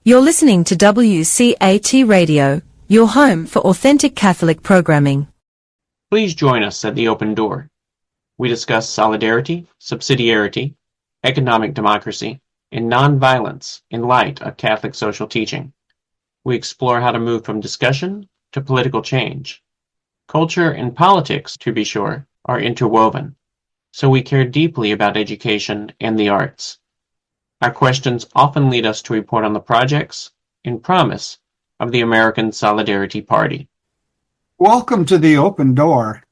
You're listening to WCAT Radio, your home for authentic Catholic programming. Please join us at the Open Door. We discuss solidarity, subsidiarity, economic democracy, and nonviolence in light of Catholic social teaching. We explore how to move from discussion to political change. Culture and politics, to be sure, are interwoven, so we care deeply about education and the arts. Our questions often lead us to report on the projects and promise of the American Solidarity Party. Welcome to the Open Door.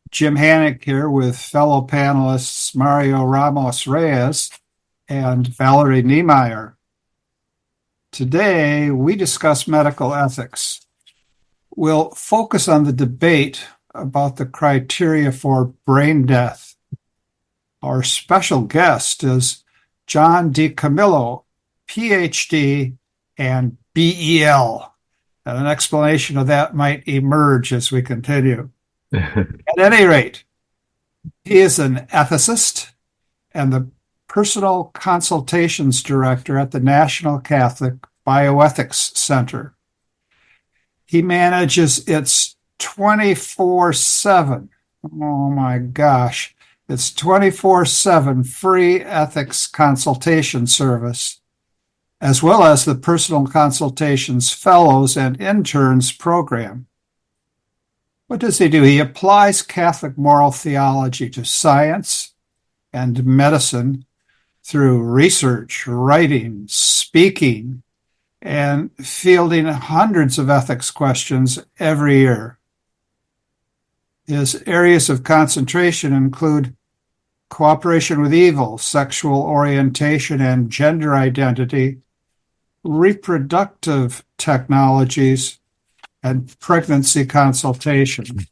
Jim Hanink here with fellow panelists Mario Ramos-Reyes and Valerie Niemeyer. Today, we discuss medical ethics. We'll focus on the debate about the criteria for brain death. Our special guest is John D. Camillo, PhD and BeL. And an explanation of that might emerge as we continue. At any rate, he is an ethicist and the Personal Consultations Director at the National Catholic Bioethics Center. He manages its 24/7, oh my gosh, it's 24/7 free ethics consultation service, as well as the Personal Consultations Fellows and Interns program. What does he do? He applies Catholic moral theology to science and medicine through research, writing, speaking, and fielding hundreds of ethics questions every year. His areas of concentration include cooperation with evil, sexual orientation and gender identity, reproductive technologies, and pregnancy consultation.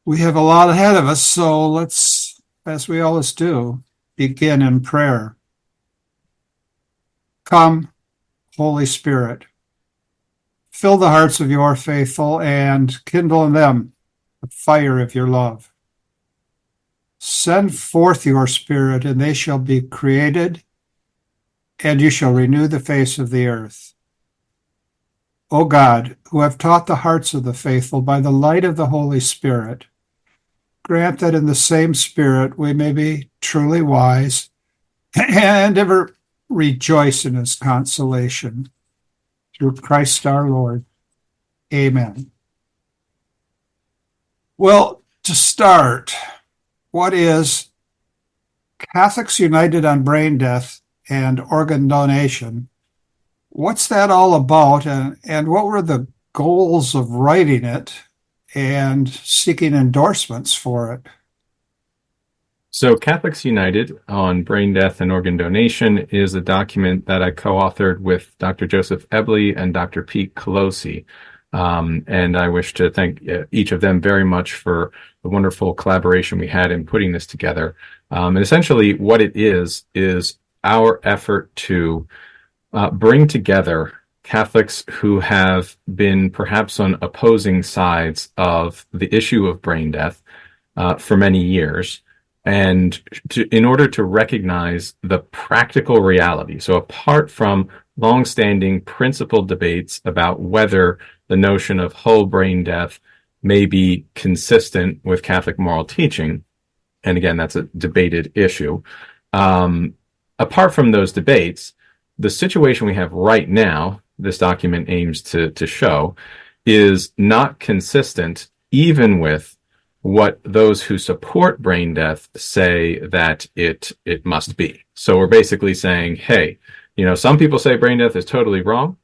We have a lot ahead of us, so let's, as we always do, begin in prayer. Come, Holy Spirit, fill the hearts of your faithful and kindle in them the fire of your love. Send forth your Spirit, and they shall be created, and you shall renew the face of the earth. O God, who have taught the hearts of the faithful by the light of the Holy Spirit, grant that in the same Spirit we may be truly wise and ever rejoice in his consolation. Through Christ our Lord. Amen. Well, to start, what is Catholics United on Brain Death and Organ Donation? What's that all about, and what were the goals of writing it and seeking endorsements for it? So Catholics United on Brain Death and Organ Donation is a document that I co-authored with Dr. Joseph Ebley and Dr. Pete Colosi. And I wish to thank each of them very much for the wonderful collaboration we had in putting this together. And essentially what it is our effort to bring together Catholics who have been perhaps on opposing sides of the issue of brain death for many years, and in order to recognize the practical reality. So apart from longstanding principled debates about whether the notion of whole brain death may be consistent with Catholic moral teaching, and again, that's a debated issue. Apart from those debates, the situation we have right now, this document aims to show, is not consistent even with what those who support brain death say that it must be. So we're basically saying, hey, some people say brain death is totally wrong.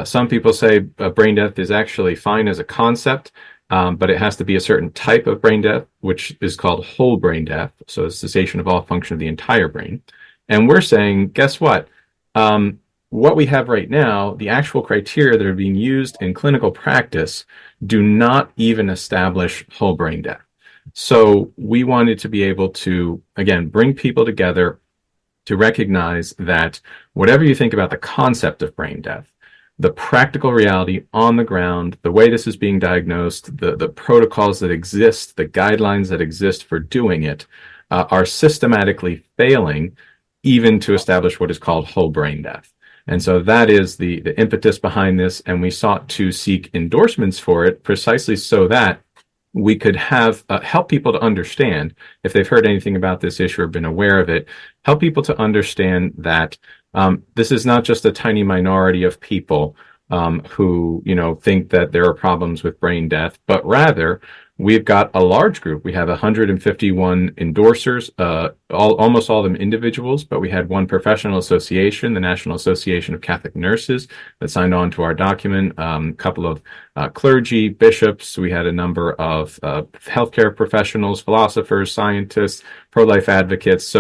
Some people say brain death is actually fine as a concept, but it has to be a certain type of brain death, which is called whole brain death, so cessation of all function of the entire brain. And we're saying, guess what? What we have right now, the actual criteria that are being used in clinical practice do not even establish whole brain death. So we wanted to be able to, again, bring people together to recognize that whatever you think about the concept of brain death, the practical reality on the ground, the way this is being diagnosed, the protocols that exist, the guidelines that exist for doing it, are systematically failing even to establish what is called whole brain death. And so that is the impetus behind this, and we sought to seek endorsements for it precisely so that we could have help people to understand, if they've heard anything about this issue or been aware of it, help people to understand that this is not just a tiny minority of people who, think that there are problems with brain death, but rather we've got a large group. We have 151 endorsers, almost all of them individuals, but we had one professional association, the National Association of Catholic Nurses, that signed on to our document, a couple of clergy, bishops. We had a number of healthcare professionals, philosophers, scientists, pro-life advocates.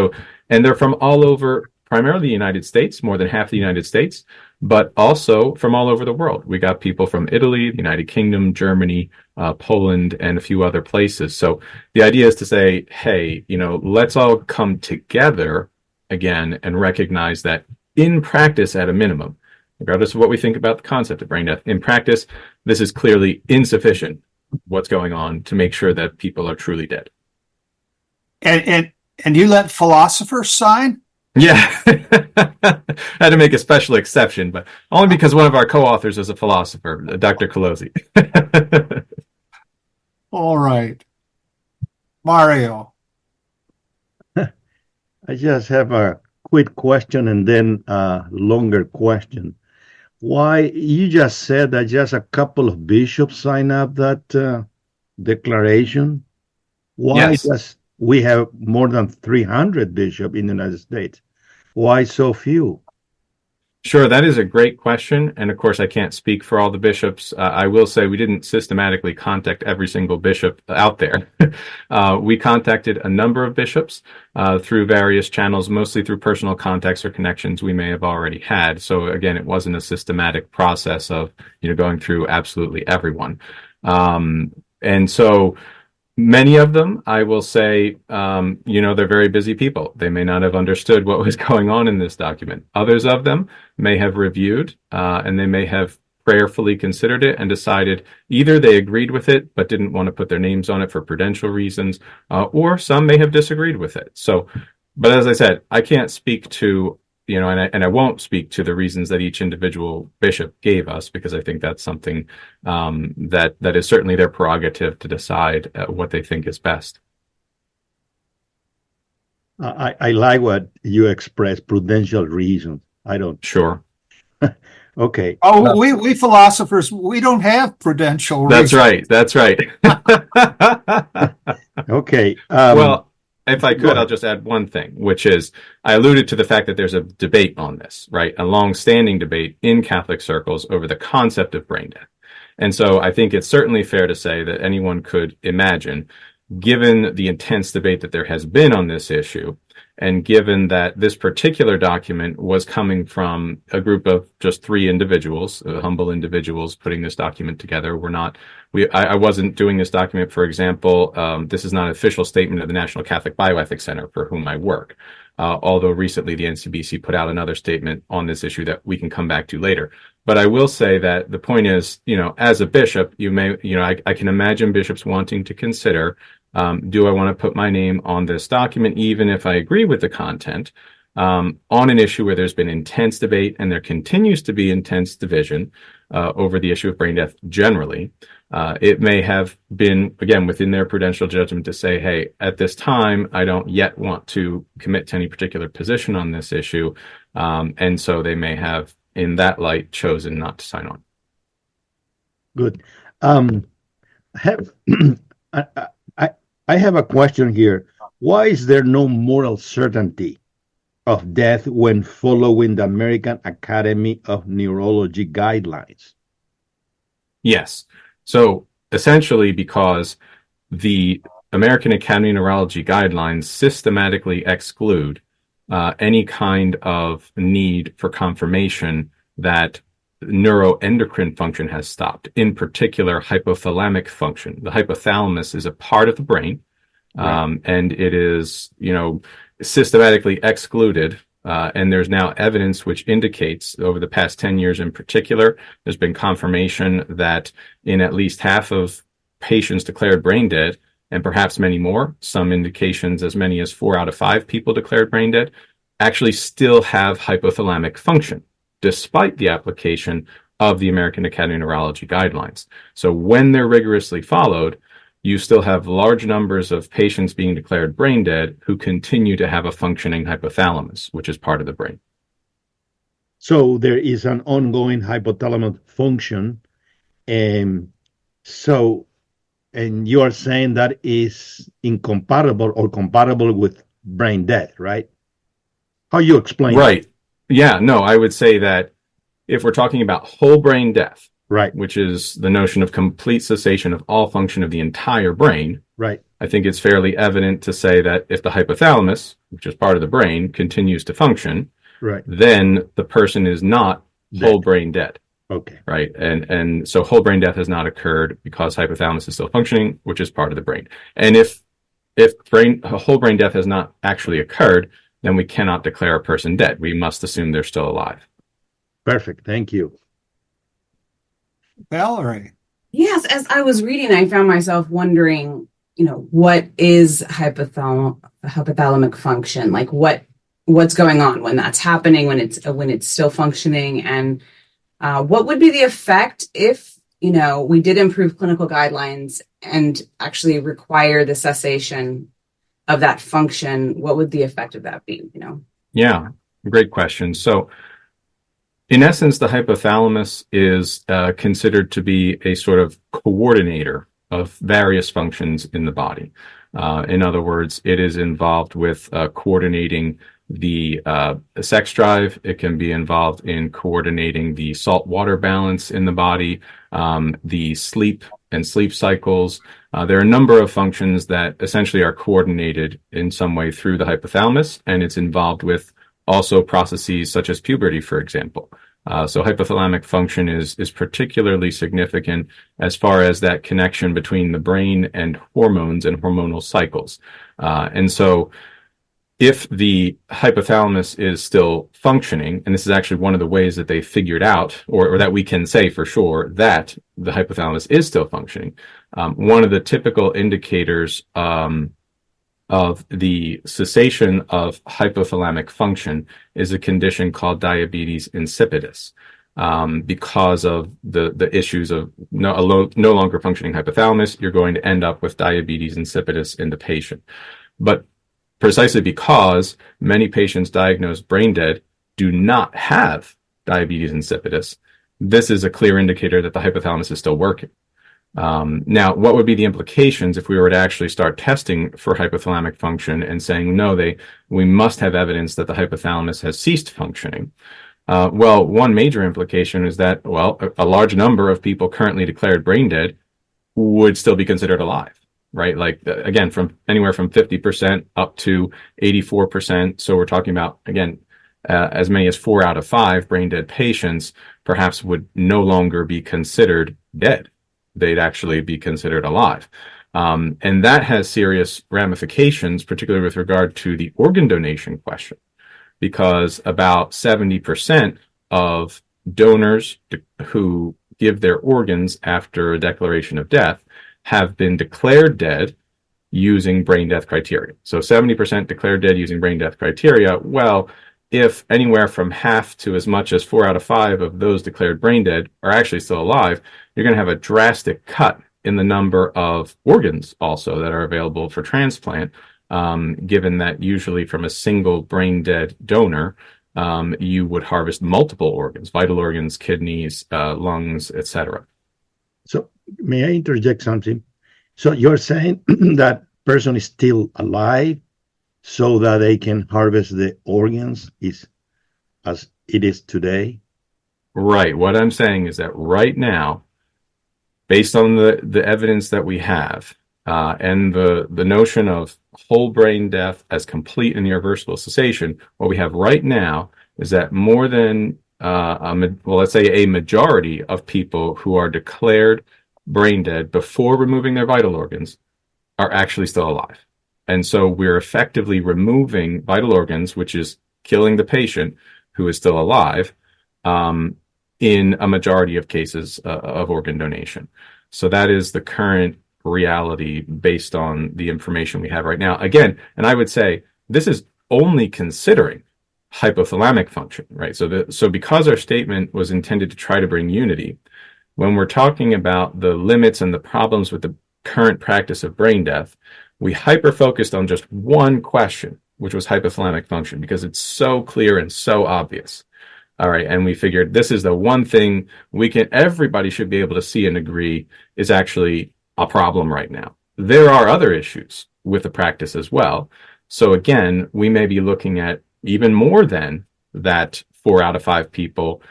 And they're from all over, primarily the United States, more than half the United States, but also from all over the world. We got people from Italy, the United Kingdom, Germany, Poland, and a few other places. So the idea is to say, hey, let's all come together again and recognize that in practice, at a minimum, regardless of what we think about the concept of brain death, in practice, this is clearly insufficient, what's going on, to make sure that people are truly dead. And you let philosophers sign? Yeah, I had to make a special exception, but only because one of our co-authors is a philosopher, Dr. Colosi. All right. Mario. I just have a quick question and then a longer question. Why, you just said that just a couple of bishops sign up that declaration? Why Yes. does we have more than 300 bishops in the United States? Why so few? Sure, that is a great question. And of course, I can't speak for all the bishops. I will say we didn't systematically contact every single bishop out there. We contacted a number of bishops through various channels, mostly through personal contacts or connections we may have already had. So again, it wasn't a systematic process of going through absolutely everyone. And so many of them, I will say, they're very busy people. They may not have understood what was going on in this document. Others of them may have reviewed, and they may have prayerfully considered it and decided either they agreed with it but didn't want to put their names on it for prudential reasons, or some may have disagreed with it. So, but as I said, I can't speak to and I won't speak to the reasons that each individual bishop gave us, because I think that's something that is certainly their prerogative to decide what they think is best. I like what you expressed, prudential reasons. I don't. Sure. Okay. Oh, we philosophers, we don't have prudential reasons. That's right. Okay. Well, if I could, I'll just add one thing, which is I alluded to the fact that there's a debate on this, right? A long-standing debate in Catholic circles over the concept of brain death. And so I think it's certainly fair to say that anyone could imagine, given the intense debate that there has been on this issue, and given that this particular document was coming from a group of just 3 individuals, humble individuals putting this document together. I wasn't doing this document, for example. This is not an official statement of the National Catholic Bioethics Center, for whom I work. Although recently the NCBC put out another statement on this issue that we can come back to later. But I will say that the point is, as a bishop, I can imagine bishops wanting to consider, do I want to put my name on this document, even if I agree with the content, on an issue where there's been intense debate and there continues to be intense division over the issue of brain death generally. It may have been, again, within their prudential judgment to say, hey, at this time, I don't yet want to commit to any particular position on this issue. And so they may have, in that light, chosen not to sign on. Good. I have a question here. Why is there no moral certainty of death when following the American Academy of Neurology guidelines? Yes. So essentially because the American Academy of Neurology guidelines systematically exclude any kind of need for confirmation that neuroendocrine function has stopped, in particular hypothalamic function. The hypothalamus is a part of the brain, and it is, systematically excluded. And there's now evidence which indicates over the past 10 years in particular, there's been confirmation that in at least half of patients declared brain dead, and perhaps many more, some indications as many as 4 out of 5 people declared brain dead, actually still have hypothalamic function, despite the application of the American Academy of Neurology guidelines. So when they're rigorously followed, you still have large numbers of patients being declared brain dead who continue to have a functioning hypothalamus, which is part of the brain. So there is an ongoing hypothalamus function. And and you are saying that is incompatible or compatible with brain death, right? How you explain Right. Yeah, no, I would say that if we're talking about whole brain death, right, which is the notion of complete cessation of all function of the entire brain, right, I think it's fairly evident to say that if the hypothalamus, which is part of the brain, continues to function, right, then the person is not whole brain dead. okay, Right. And so whole brain death has not occurred because hypothalamus is still functioning, which is part of the brain. And if whole brain death has not actually occurred, then we cannot declare a person dead. We must assume they're still alive. perfect. Thank you. Valerie. Yes, as I was reading, I found myself wondering, what is hypothalamic function? Like what's going on when that's happening, when it's still functioning, and what would be the effect if, we did improve clinical guidelines and actually require the cessation of that function? What would the effect of that be, Yeah, great question. So in essence, the hypothalamus is considered to be a sort of coordinator of various functions in the body. In other words, it is involved with coordinating the sex drive. It can be involved in coordinating the salt-water balance in the body, the sleep and sleep cycles. There are a number of functions that essentially are coordinated in some way through the hypothalamus, and it's involved with also processes such as puberty, for example. So hypothalamic function is particularly significant as far as that connection between the brain and hormones and hormonal cycles. And so if the hypothalamus is still functioning, and this is actually one of the ways that they figured out, or that we can say for sure that the hypothalamus is still functioning, one of the typical indicators of the cessation of hypothalamic function is a condition called diabetes insipidus, because of the issues of no longer functioning hypothalamus. You're going to end up with diabetes insipidus in the patient. But precisely because many patients diagnosed brain dead do not have diabetes insipidus, this is a clear indicator that the hypothalamus is still working. Now, what would be the implications if we were to actually start testing for hypothalamic function and saying, no, we must have evidence that the hypothalamus has ceased functioning? Well, one major implication is that, a large number of people currently declared brain dead would still be considered alive, right? Like, again, from anywhere from 50% up to 84%. So we're talking about, again, as many as 4 out of 5 brain dead patients perhaps would no longer be considered dead. They'd actually be considered alive. And that has serious ramifications, particularly with regard to the organ donation question, because about 70% of donors who give their organs after a declaration of death have been declared dead using brain death criteria. So 70% declared dead using brain death criteria. Well, if anywhere from half to as much as 4 out of 5 of those declared brain dead are actually still alive, you're going to have a drastic cut in the number of organs also that are available for transplant, given that usually from a single brain dead donor, you would harvest multiple organs, vital organs, kidneys, lungs, etc. So may I interject something? So you're saying that person is still alive so that they can harvest the organs as it is today? Right. What I'm saying is that right now, based on the evidence that we have, and the notion of whole brain death as complete and irreversible cessation, what we have right now is that more than, let's say a majority of people who are declared brain dead before removing their vital organs are actually still alive. And so we're effectively removing vital organs, which is killing the patient who is still alive, in a majority of cases of organ donation. So that is the current reality based on the information we have right now. Again, and I would say this is only considering hypothalamic function, right? So because our statement was intended to try to bring unity, when we're talking about the limits and the problems with the current practice of brain death, we hyper-focused on just one question, which was hypothalamic function, because it's so clear and so obvious. All right, and we figured this is the one thing everybody should be able to see and agree is actually a problem right now. There are other issues with the practice as well. So again, we may be looking at even more than that 4 out of 5 people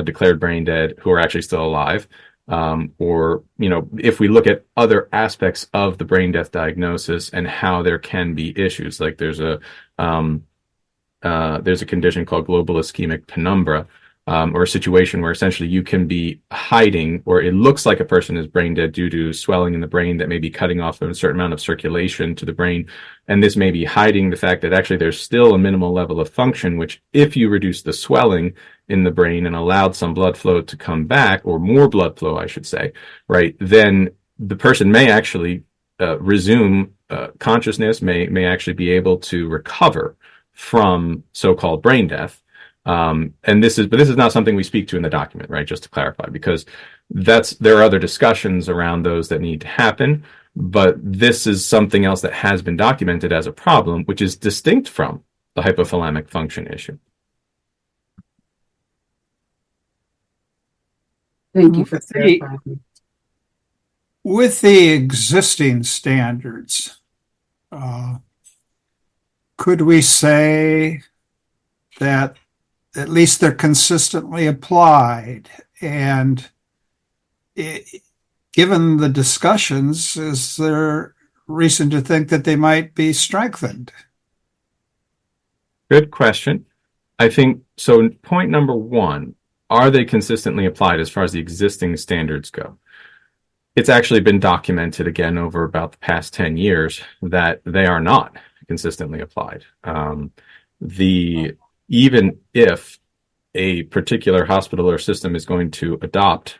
declared brain dead who are actually still alive. Or, if we look at other aspects of the brain death diagnosis and how there can be issues, like there's a condition called global ischemic penumbra, or a situation where essentially you can be hiding, or it looks like a person is brain dead due to swelling in the brain that may be cutting off a certain amount of circulation to the brain. And this may be hiding the fact that actually there's still a minimal level of function, which if you reduce the swelling in the brain and allowed some blood flow to come back, or more blood flow, I should say, right, then the person may actually resume consciousness, may actually be able to recover from so-called brain death. But this is not something we speak to in the document, right? Just to clarify, because there are other discussions around those that need to happen, but this is something else that has been documented as a problem, which is distinct from the hypothalamic function issue. Thank you for clarifying. With the existing standards, could we say that at least they're consistently applied? And given the discussions, is there reason to think that they might be strengthened? Good question. I think so. Point number one, are they consistently applied as far as the existing standards go? It's actually been documented again over about the past 10 years that they are not consistently applied. Even if a particular hospital or system is going to adopt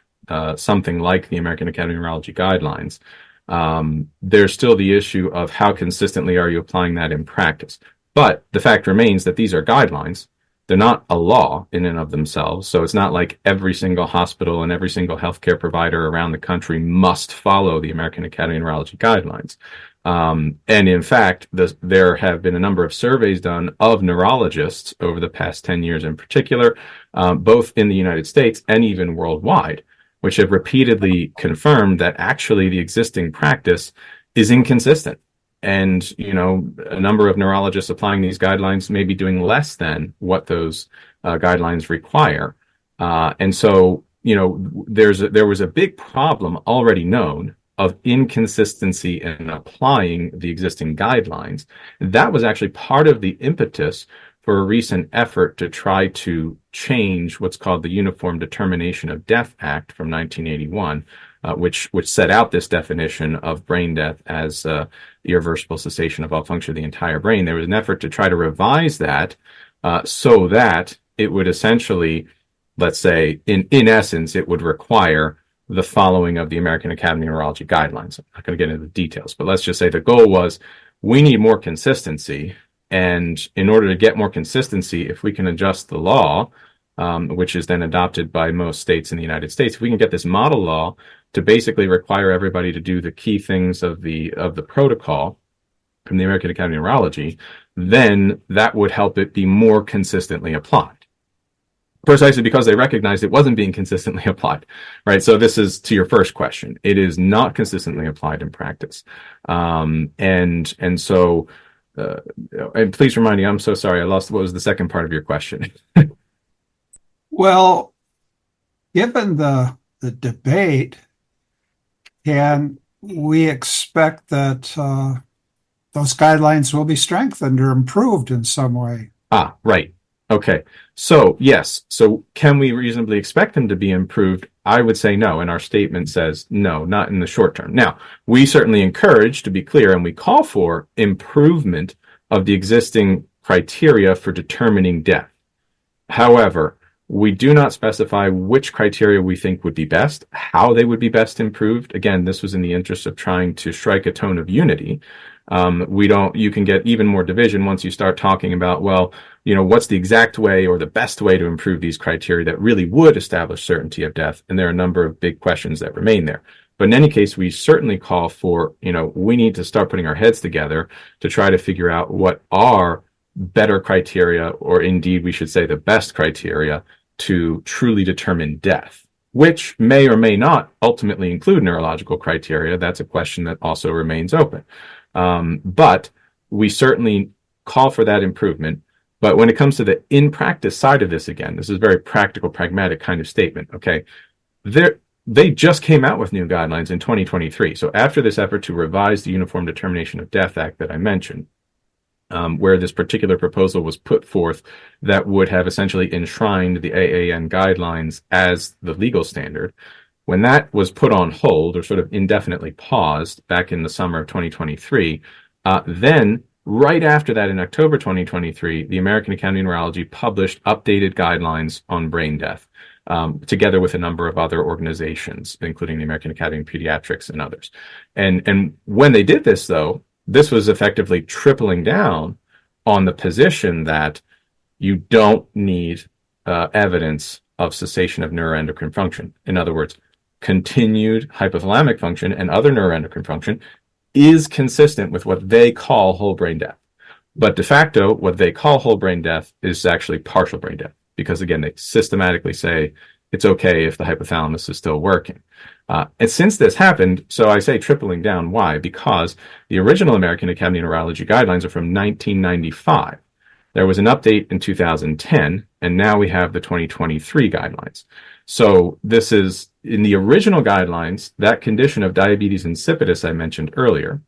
something like the American Academy of Neurology guidelines, there's still the issue of how consistently are you applying that in practice. But the fact remains that these are guidelines. They're not a law in and of themselves. So it's not like every single hospital and every single healthcare provider around the country must follow the American Academy of Neurology guidelines. And in fact, there have been a number of surveys done of neurologists over the past 10 years in particular, both in the United States and even worldwide, which have repeatedly confirmed that actually the existing practice is inconsistent. And, a number of neurologists applying these guidelines may be doing less than what those guidelines require. And so, there was a big problem already known of inconsistency in applying the existing guidelines. That was actually part of the impetus for a recent effort to try to change what's called the Uniform Determination of Death Act from 1981, which set out this definition of brain death as irreversible cessation of all function of the entire brain. There was an effort to try to revise that so that it would essentially, let's say, in essence, it would require the following of the American Academy of Neurology guidelines. I'm not going to get into the details, but let's just say the goal was we need more consistency. And in order to get more consistency, if we can adjust the law, which is then adopted by most states in the United States, if we can get this model law to basically require everybody to do the key things of the protocol from the American Academy of Neurology, then that would help it be more consistently applied. Precisely because they recognized it wasn't being consistently applied, right? So this is to your first question. It is not consistently applied in practice. And so, and please remind me, I'm so sorry, I lost, what was the second part of your question? Well, given the debate, can we expect that those guidelines will be strengthened or improved in some way? Right. Okay. So, yes. So can we reasonably expect them to be improved? I would say no. And our statement says no, not in the short term. Now, we certainly encourage, to be clear, and we call for improvement of the existing criteria for determining death. However, we do not specify which criteria we think would be best, how they would be best improved. Again, this was in the interest of trying to strike a tone of unity. You can get even more division once you start talking about, well, what's the exact way or the best way to improve these criteria that really would establish certainty of death? And there are a number of big questions that remain there. But in any case, we certainly call for, we need to start putting our heads together to try to figure out what are better criteria, or indeed we should say the best criteria, to truly determine death, which may or may not ultimately include neurological criteria. That's a question that also remains open. But we certainly call for that improvement. But when it comes to the in-practice side of this, again, this is a very practical, pragmatic kind of statement, okay? They just came out with new guidelines in 2023. So after this effort to revise the Uniform Determination of Death Act that I mentioned, where this particular proposal was put forth that would have essentially enshrined the AAN guidelines as the legal standard, when that was put on hold or sort of indefinitely paused back in the summer of 2023, then right after that, in October 2023, the American Academy of Neurology published updated guidelines on brain death, together with a number of other organizations, including the American Academy of Pediatrics and others. And when they did this, though, this was effectively tripling down on the position that you don't need evidence of cessation of neuroendocrine function. In other words, continued hypothalamic function and other neuroendocrine function is consistent with what they call whole brain death. But de facto, what they call whole brain death is actually partial brain death, because again, they systematically say it's okay if the hypothalamus is still working. And since this happened, so I say tripling down. Why? Because the original American Academy of Neurology guidelines are from 1995. There was an update in 2010, and now we have the 2023 guidelines. So this is, in the original guidelines, that condition of diabetes insipidus I mentioned earlier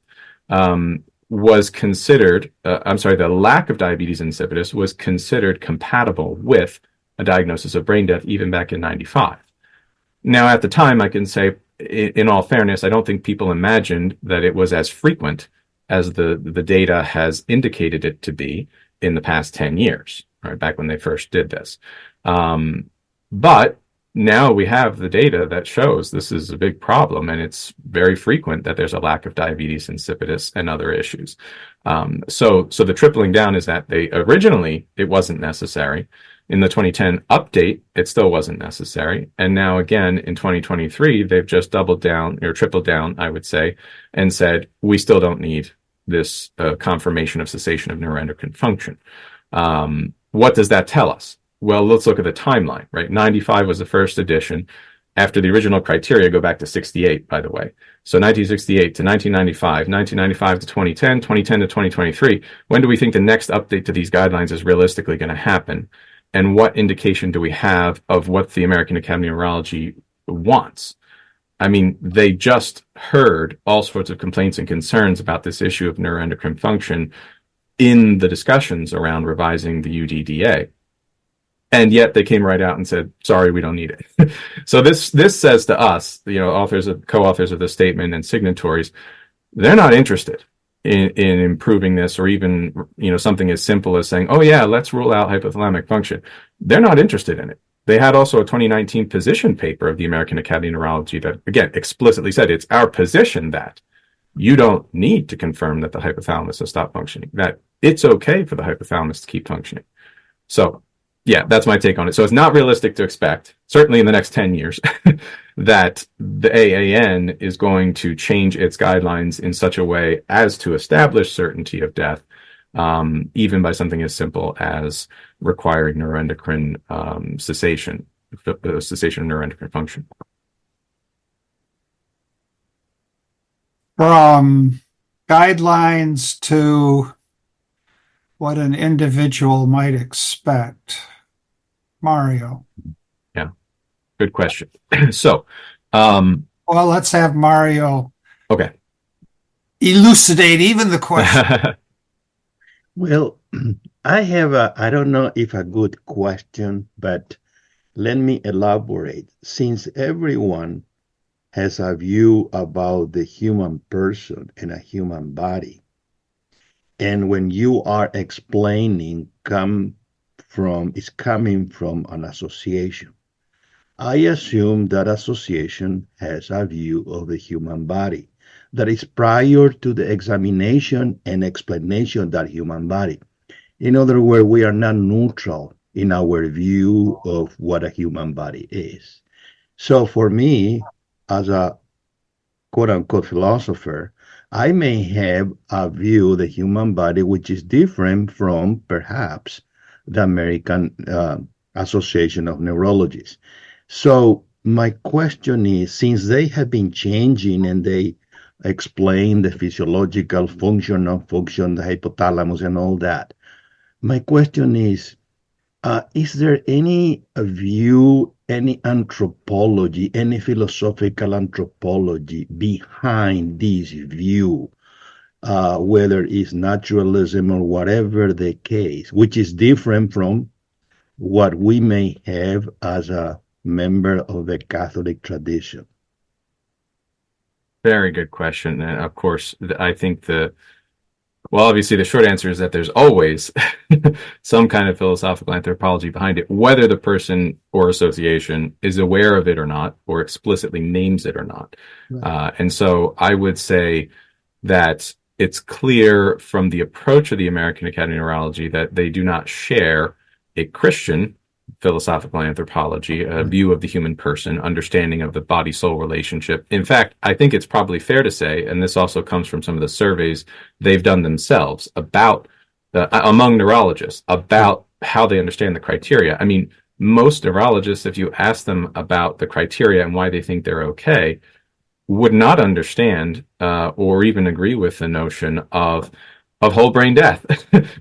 was considered, the lack of diabetes insipidus was considered compatible with a diagnosis of brain death even back in 95. Now, at the time, I can say, in all fairness, I don't think people imagined that it was as frequent as the data has indicated it to be in the past 10 years, right, back when they first did this. But now we have the data that shows this is a big problem, and it's very frequent that there's a lack of diabetes insipidus and other issues. So the tripling down is that originally it wasn't necessary. In the 2010 update, it still wasn't necessary. And now again, in 2023, they've just doubled down, or tripled down, I would say, and said, we still don't need this confirmation of cessation of neuroendocrine function. What does that tell us? Well, let's look at the timeline, right? 95 was the first edition. After the original criteria, go back to 68, by the way. So 1968 to 1995, 1995 to 2010, 2010 to 2023. When do we think the next update to these guidelines is realistically going to happen? And what indication do we have of what the American Academy of Neurology wants? I mean, they just heard all sorts of complaints and concerns about this issue of neuroendocrine function in the discussions around revising the UDDA. And yet they came right out and said, sorry, we don't need it. So this says to us, co-authors of the statement and signatories, they're not interested in improving this, or even, something as simple as saying, oh yeah, let's rule out hypothalamic function. They're not interested in it. They had also a 2019 position paper of the American Academy of Neurology that, again, explicitly said it's our position that you don't need to confirm that the hypothalamus has stopped functioning, that it's okay for the hypothalamus to keep functioning. So yeah, that's my take on it. So it's not realistic to expect, certainly in the next 10 years, that the AAN is going to change its guidelines in such a way as to establish certainty of death, even by something as simple as requiring neuroendocrine cessation of neuroendocrine function. From guidelines to what an individual might expect. Mario. Yeah, good question. So, well, let's have Mario okay, elucidate even the question. Well, I don't know if a good question, but let me elaborate. Since everyone has a view about the human person and a human body, and when you are explaining, it's coming from an association. I assume that association has a view of the human body. that is prior to the examination and explanation of that human body. In other words, we are not neutral in our view of what a human body is. So for me, as a quote-unquote philosopher, I may have a view of the human body which is different from perhaps the American Association of Neurologists. So my question is, since they have been changing and they explain the physiological function, the hypothalamus and all that, my question is there any view, any anthropology, any philosophical anthropology behind this view, whether it's naturalism or whatever the case, which is different from what we may have as a member of the Catholic tradition? Very good question. And of course, I think obviously the short answer is that there's always some kind of philosophical anthropology behind it, whether the person or association is aware of it or not, or explicitly names it or not. Right. And so I would say that it's clear from the approach of the American Academy of Neurology that they do not share a Christian philosophical anthropology, a view of the human person, understanding of the body-soul relationship. In fact, I think it's probably fair to say, and this also comes from some of the surveys they've done themselves about among neurologists about how they understand the criteria. I mean, most neurologists, if you ask them about the criteria and why they think they're okay, would not understand or even agree with the notion of whole brain death.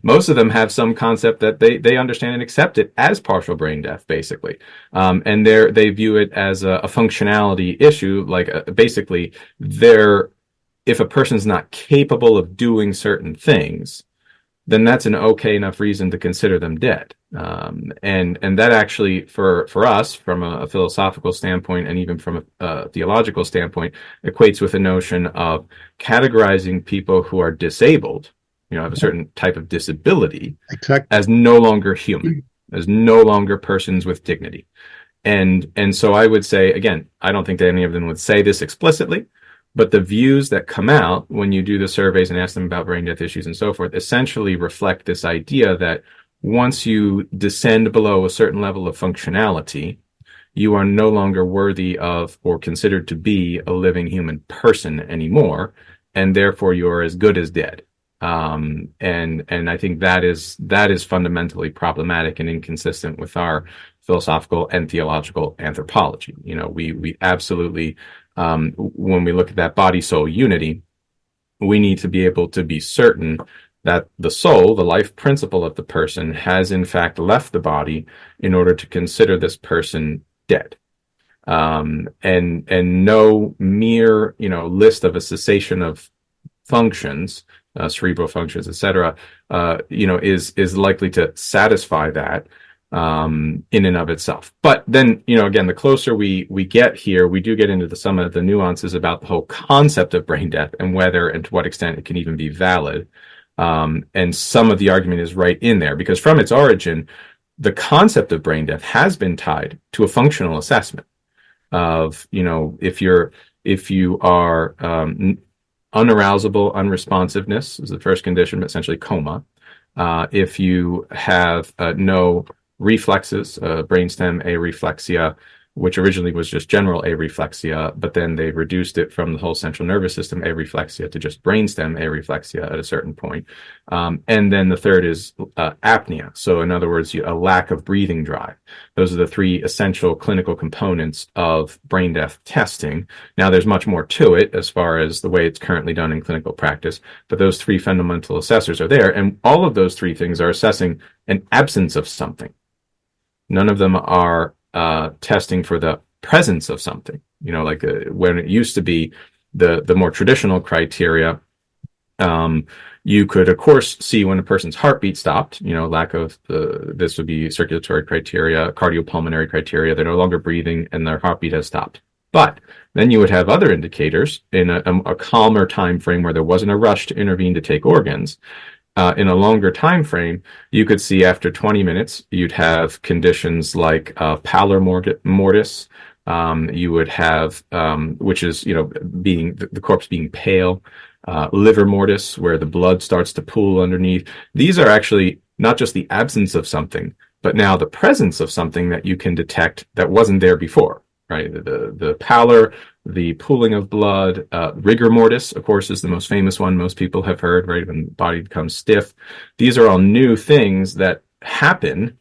Most of them have some concept that they understand and accept it as partial brain death, basically. And they view it as a functionality issue, like basically if a person's not capable of doing certain things, then that's an okay enough reason to consider them dead. And that actually, for us, from a philosophical standpoint and even from a theological standpoint, equates with a notion of categorizing people who are disabled, have a certain type of disability, exactly, as no longer human, as no longer persons with dignity. And so I would say, again, I don't think that any of them would say this explicitly, but the views that come out when you do the surveys and ask them about brain death issues and so forth essentially reflect this idea that once you descend below a certain level of functionality, you are no longer worthy of or considered to be a living human person anymore, and therefore you are as good as dead. And I think that is fundamentally problematic and inconsistent with our philosophical and theological anthropology. We absolutely, when we look at that body-soul unity, we need to be able to be certain that the soul, the life principle of the person, has in fact left the body in order to consider this person dead. And no mere, list of a cessation of functions, cerebral functions, etc., is likely to satisfy that in and of itself. But then, again, the closer we get here, we do get into some of the nuances about the whole concept of brain death and whether and to what extent it can even be valid. And some of the argument is right in there, because from its origin, the concept of brain death has been tied to a functional assessment of, if you are unarousable unresponsiveness is the first condition, but essentially coma. If you have no reflexes, brainstem areflexia, which originally was just general areflexia, but then they reduced it from the whole central nervous system areflexia to just brainstem areflexia at a certain point. And then the third is apnea. So in other words, a lack of breathing drive. Those are the three essential clinical components of brain death testing. Now, there's much more to it as far as the way it's currently done in clinical practice, but those three fundamental assessors are there. And all of those three things are assessing an absence of something. None of them are testing for the presence of something, like when it used to be the more traditional criteria. You could, of course, see when a person's heartbeat stopped, lack of this would be circulatory criteria, cardiopulmonary criteria. They're no longer breathing and their heartbeat has stopped. But then you would have other indicators in a calmer time frame where there wasn't a rush to intervene to take organs. In a longer time frame, you could see after 20 minutes, you'd have conditions like pallor mortis, You would have, which is, being the corpse being pale, livor mortis, where the blood starts to pool underneath. These are actually not just the absence of something, but now the presence of something that you can detect that wasn't there before, right? The pallor, the pooling of blood, rigor mortis, of course, is the most famous one most people have heard, right? When the body becomes stiff. These are all new things that happen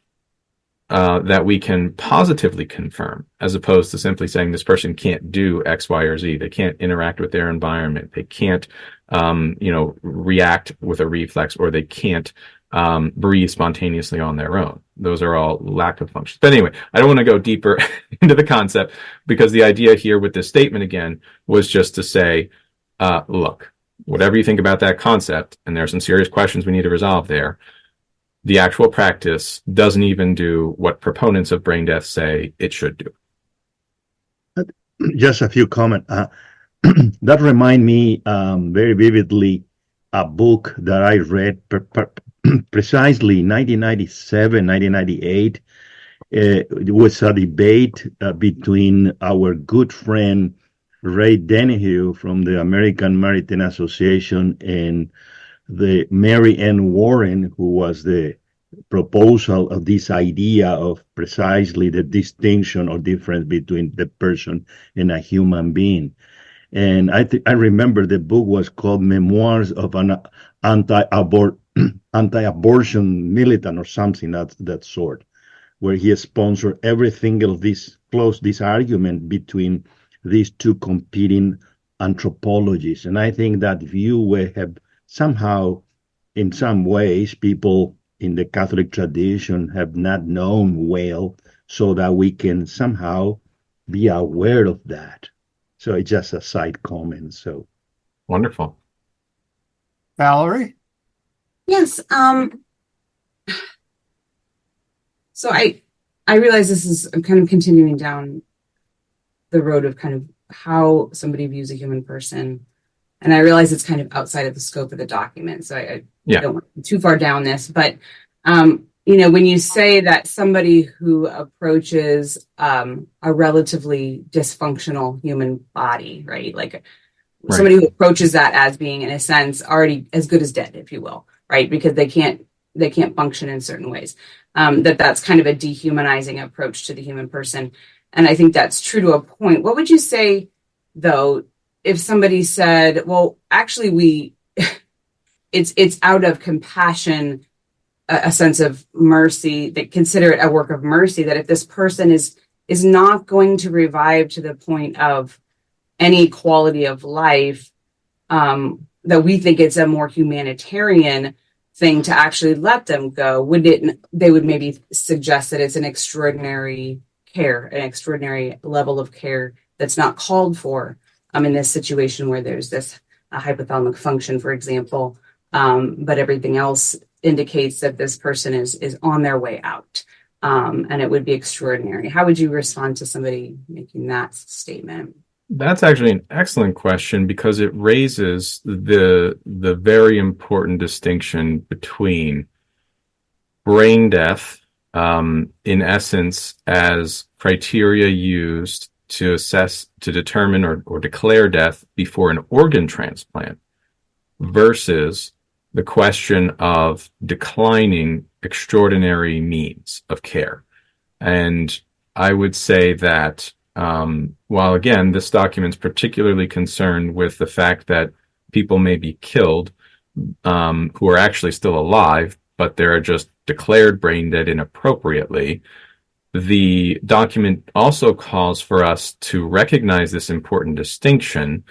that we can positively confirm, as opposed to simply saying this person can't do X, Y, or Z. They can't interact with their environment. They can't, react with a reflex, or they can't breathe spontaneously on their own. Those are all lack of functions. But anyway, I don't want to go deeper into the concept, because the idea here with this statement, again, was just to say, look, whatever you think about that concept, and there are some serious questions we need to resolve there, the actual practice doesn't even do what proponents of brain death say it should do. Just a few comments. That remind me very vividly a book that I read precisely 1997, 1998. It was a debate between our good friend Ray Dennehy from the American Maritime Association and the Mary Ann Warren, who was the proposal of this idea of precisely the distinction or difference between the person and a human being. And I remember the book was called Memoirs of an Anti-Abortion Militant, or something that sort, where he sponsored everything of this argument between these two competing anthropologies. And I think that view will have somehow, in some ways, people in the Catholic tradition have not known well, so that we can somehow be aware of that. So it's just a side comment. So wonderful. Valerie? Yes. So I realize this is kind of continuing down the road of kind of how somebody views a human person. And I realize it's kind of outside of the scope of the document, so I don't want to go too far down this. But, when you say that somebody who approaches a relatively dysfunctional human body, right? Like somebody who approaches that as being, in a sense, already as good as dead, if you will, right? Because they can't function in certain ways. That's kind of a dehumanizing approach to the human person. And I think that's true to a point. What would you say, though, if somebody said, well, actually it's out of compassion, a sense of mercy, that consider it a work of mercy, that if this person is not going to revive to the point of any quality of life, that we think it's a more humanitarian thing to actually let them go, they would maybe suggest that it's an extraordinary care, an extraordinary level of care that's not called for in this situation where there's this hypothalamic function, for example, but everything else indicates that this person is on their way out, and it would be extraordinary. How would you respond to somebody making that statement? That's actually an excellent question, because it raises the very important distinction between brain death, in essence, as criteria used to assess, to determine or declare death before an organ transplant, versus the question of declining extraordinary means of care. And I would say that while, again, this document's particularly concerned with the fact that people may be killed who are actually still alive, but they're just declared brain dead inappropriately, the document also calls for us to recognize this important distinction,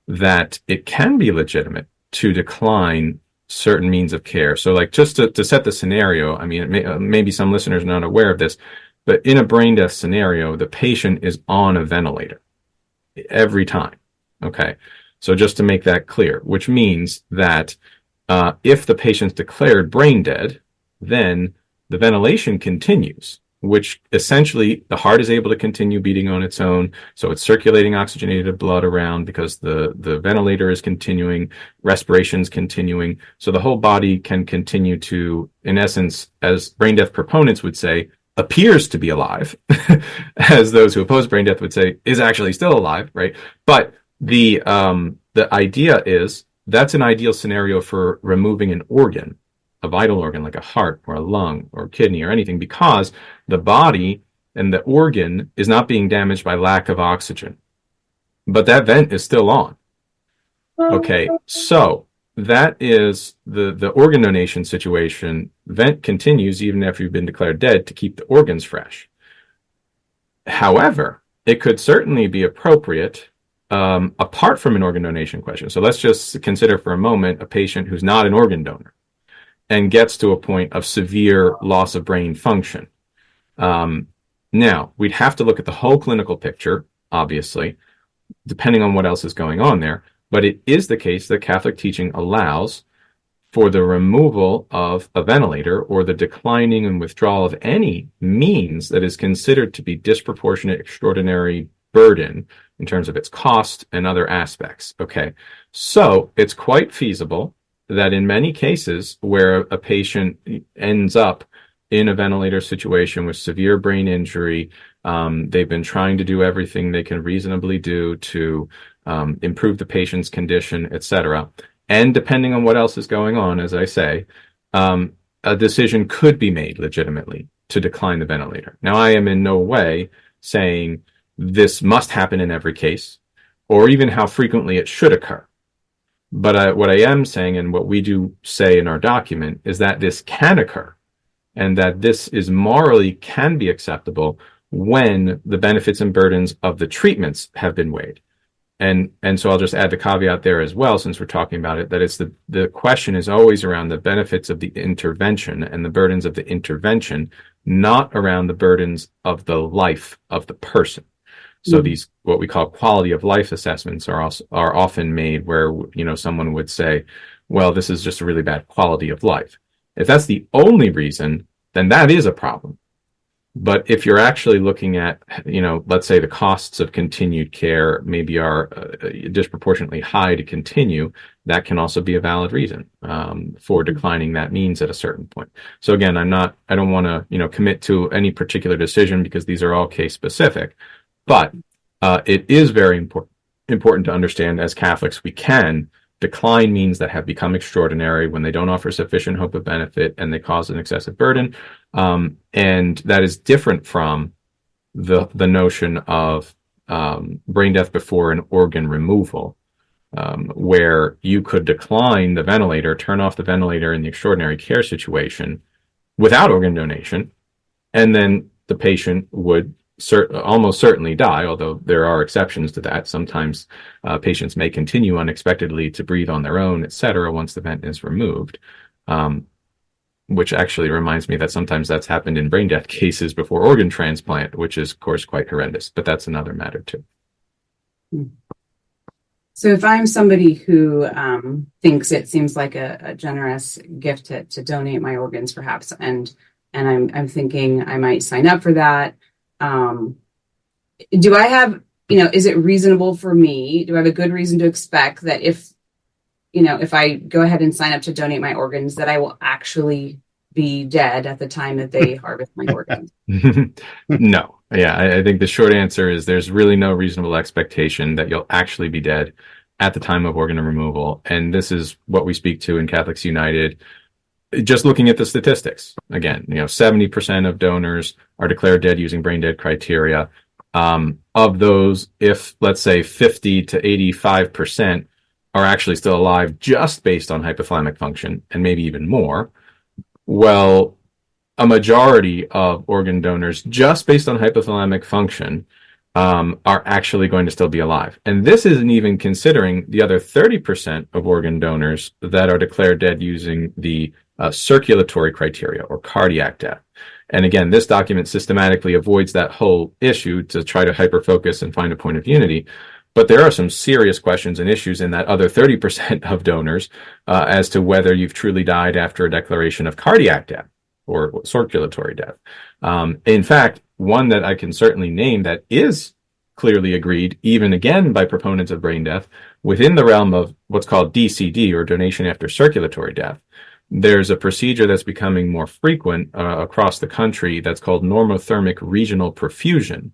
that it can be legitimate to decline certain means of care. So, like, just to set the scenario, I mean, maybe some listeners are not aware of this, but in a brain death scenario, the patient is on a ventilator every time. Okay. So just to make that clear, which means that if the patient's declared brain dead, then the ventilation continues, which essentially the heart is able to continue beating on its own. So it's circulating oxygenated blood around because the ventilator is continuing, respiration's continuing. So the whole body can continue to, in essence, as brain death proponents would say, appears to be alive, as those who oppose brain death would say, is actually still alive, right? But the idea is that's an ideal scenario for removing an organ, a vital organ like a heart or a lung or kidney or anything, because the body and the organ is not being damaged by lack of oxygen. But that vent is still on. Okay, so that is the organ donation situation. Vent continues even after you've been declared dead to keep the organs fresh. However, it could certainly be appropriate apart from an organ donation question. So let's just consider for a moment a patient who's not an organ donor and gets to a point of severe loss of brain function. Now, we'd have to look at the whole clinical picture, obviously, depending on what else is going on there. But it is the case that Catholic teaching allows for the removal of a ventilator or the declining and withdrawal of any means that is considered to be disproportionate, extraordinary burden in terms of its cost and other aspects. Okay, so it's quite feasible that in many cases where a patient ends up in a ventilator situation with severe brain injury, they've been trying to do everything they can reasonably do to improve the patient's condition, etc. And depending on what else is going on, as I say, a decision could be made legitimately to decline the ventilator. Now, I am in no way saying this must happen in every case, or even how frequently it should occur. But what I am saying, and what we do say in our document, is that this can occur, and that this is morally can be acceptable when the benefits and burdens of the treatments have been weighed. And so I'll just add the caveat there as well, since we're talking about it, that it's the question is always around the benefits of the intervention and the burdens of the intervention, not around the burdens of the life of the person. So these, what we call quality of life assessments are often made where, someone would say, well, this is just a really bad quality of life. If that's the only reason, then that is a problem. But if you're actually looking at, let's say the costs of continued care maybe are disproportionately high to continue, that can also be a valid reason for declining that means at a certain point. So again, I don't want to, commit to any particular decision because these are all case specific, but it is very important to understand as Catholics, we can decline means that have become extraordinary when they don't offer sufficient hope of benefit and they cause an excessive burden. And that is different from the notion of brain death before an organ removal, where you could decline the ventilator, turn off the ventilator in the extraordinary care situation without organ donation, and then the patient would almost certainly die, although there are exceptions to that. Sometimes patients may continue unexpectedly to breathe on their own, etc., once the vent is removed, which actually reminds me that sometimes that's happened in brain death cases before organ transplant, which is, of course, quite horrendous, but that's another matter too. So if I'm somebody who thinks it seems like a generous gift to donate my organs, perhaps, and I'm thinking I might sign up for that, do I have, is it reasonable for me? Do I have a good reason to expect that if I go ahead and sign up to donate my organs, that I will actually be dead at the time that they harvest my organs? No. Yeah, I think the short answer is there's really no reasonable expectation that you'll actually be dead at the time of organ removal. And this is what we speak to in Catholics United. Just looking at the statistics, again, 70% of donors are declared dead using brain dead criteria. Of those, if let's say 50 to 85% are actually still alive just based on hypothalamic function, and maybe even more, well, a majority of organ donors just based on hypothalamic function are actually going to still be alive. And this isn't even considering the other 30% of organ donors that are declared dead using the circulatory criteria or cardiac death. And again, this document systematically avoids that whole issue to try to hyper-focus and find a point of unity. But there are some serious questions and issues in that other 30% of donors as to whether you've truly died after a declaration of cardiac death or circulatory death. In fact, one that I can certainly name that is clearly agreed, even again by proponents of brain death, within the realm of what's called DCD, or donation after circulatory death, there's a procedure that's becoming more frequent across the country that's called normothermic regional perfusion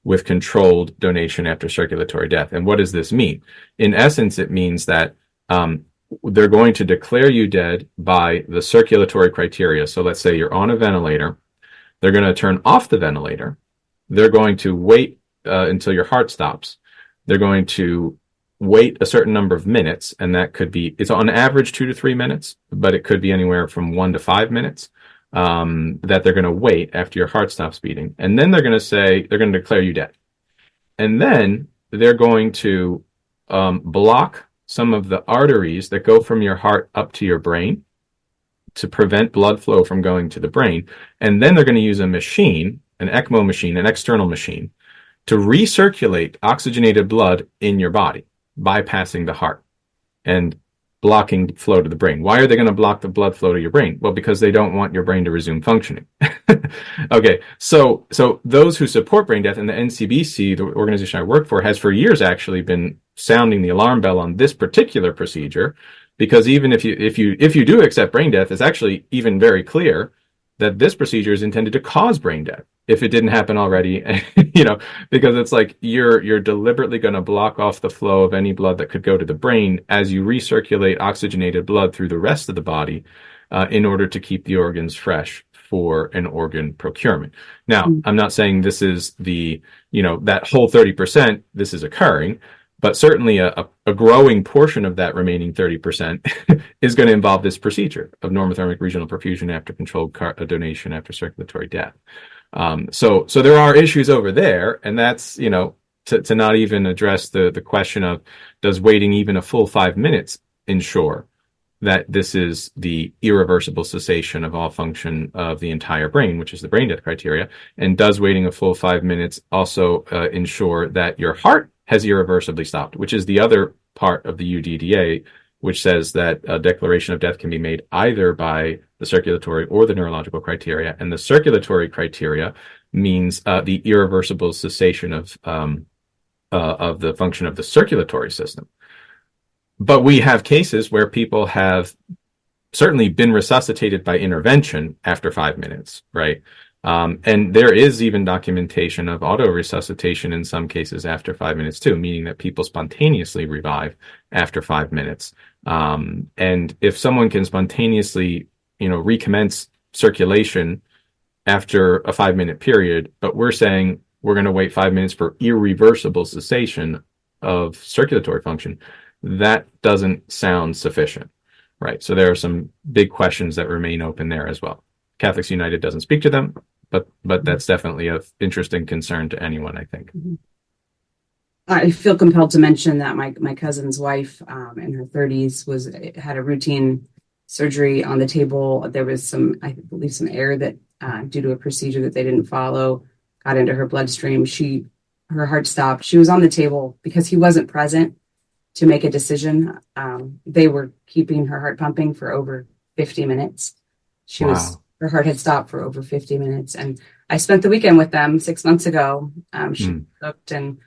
with controlled donation after circulatory death. And what does this mean? In essence, it means that they're going to declare you dead by the circulatory criteria. So let's say you're on a ventilator. They're going to turn off the ventilator. They're going to wait until your heart stops. They're going to wait a certain number of minutes, and that could be, it's on average 2 to 3 minutes, but it could be anywhere from 1 to 5 minutes that they're going to wait after your heart stops beating. And then they're going to declare you dead. And then they're going to block some of the arteries that go from your heart up to your brain to prevent blood flow from going to the brain. And then they're going to use a machine, an ECMO machine, an external machine, to recirculate oxygenated blood in your body, bypassing the heart and blocking flow to the brain. Why are they going to block the blood flow to your brain? Well, because they don't want your brain to resume functioning. Okay, so those who support brain death, and the NCBC, the organization I work for, has for years actually been sounding the alarm bell on this particular procedure, because even if you do accept brain death, it's actually even very clear that this procedure is intended to cause brain death if it didn't happen already, because it's like you're deliberately going to block off the flow of any blood that could go to the brain as you recirculate oxygenated blood through the rest of the body in order to keep the organs fresh for an organ procurement. Now, I'm not saying this is that whole 30%, this is occurring, but certainly a growing portion of that remaining 30% is going to involve this procedure of normothermic regional perfusion after controlled donation after circulatory death. So there are issues over there, and that's, to not even address the question of, does waiting even a full 5 minutes ensure that this is the irreversible cessation of all function of the entire brain, which is the brain death criteria, and does waiting a full 5 minutes also ensure that your heart has irreversibly stopped, which is the other part of the UDDA, which says that a declaration of death can be made either by the circulatory or the neurological criteria. And the circulatory criteria means the irreversible cessation of the function of the circulatory system. But we have cases where people have certainly been resuscitated by intervention after 5 minutes, right? And there is even documentation of auto-resuscitation in some cases after 5 minutes too, meaning that people spontaneously revive after 5 minutes. And if someone can spontaneously, recommence circulation after a 5 minute period, but we're saying we're going to wait 5 minutes for irreversible cessation of circulatory function, that doesn't sound sufficient, right? So there are some big questions that remain open there as well. Catholics United doesn't speak to them, but that's definitely of interest and concern to anyone, I think. I feel compelled to mention that my cousin's wife in her 30s had a routine surgery on the table. There was I believe some air that due to a procedure that they didn't follow got into her bloodstream. Her heart stopped. She was on the table because he wasn't present to make a decision. They were keeping her heart pumping for over 50 minutes. Her heart had stopped for over 50 minutes. And I spent the weekend with them 6 months ago. She cooked, and